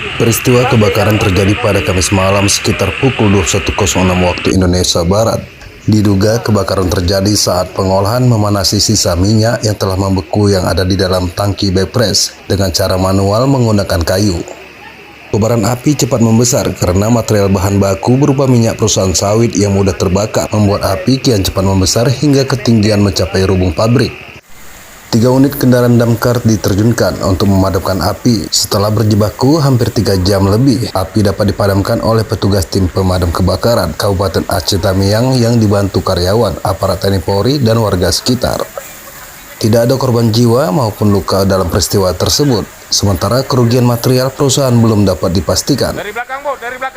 Peristiwa kebakaran terjadi pada Kamis malam sekitar pukul 21.06 waktu Indonesia Barat. Diduga kebakaran terjadi saat pengolahan memanasi sisa minyak yang telah membeku yang ada di dalam tangki bepres dengan cara manual menggunakan kayu. Kobaran api cepat membesar karena material bahan baku berupa minyak perusahaan sawit yang mudah terbakar membuat api kian cepat membesar hingga ketinggian mencapai rubung pabrik. 3 unit kendaraan damkar diterjunkan untuk memadamkan api. Setelah berjibaku hampir 3 jam lebih, api dapat dipadamkan oleh petugas tim pemadam kebakaran Kabupaten Aceh Tamiang yang dibantu karyawan, aparat TNI Polri, dan warga sekitar. Tidak ada korban jiwa maupun luka dalam peristiwa tersebut. Sementara kerugian material perusahaan belum dapat dipastikan.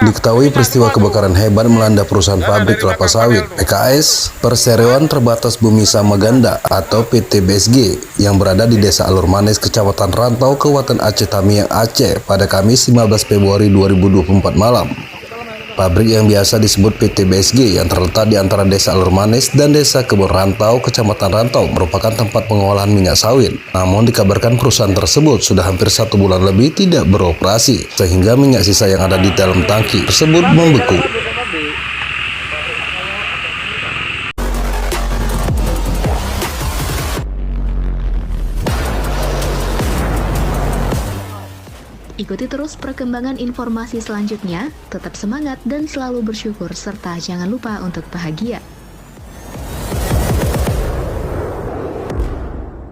Diketahui peristiwa kebakaran hebat melanda perusahaan pabrik kelapa sawit PKS Perseroan Terbatas Bumi Samaganda atau PT BSG yang berada di Desa Alur Manis, Kecamatan Rantau, Kabupaten Aceh Tamiang, Aceh pada Kamis 15 Februari 2024 malam. Pabrik yang biasa disebut PT BSG yang terletak di antara Desa Alur Manis dan Desa Kebun Rantau, Kecamatan Rantau merupakan tempat pengolahan minyak sawit. Namun dikabarkan perusahaan tersebut sudah hampir 1 bulan lebih tidak beroperasi, sehingga minyak sisa yang ada di dalam tangki tersebut membeku. Ikuti terus perkembangan informasi selanjutnya, tetap semangat dan selalu bersyukur, serta jangan lupa untuk bahagia.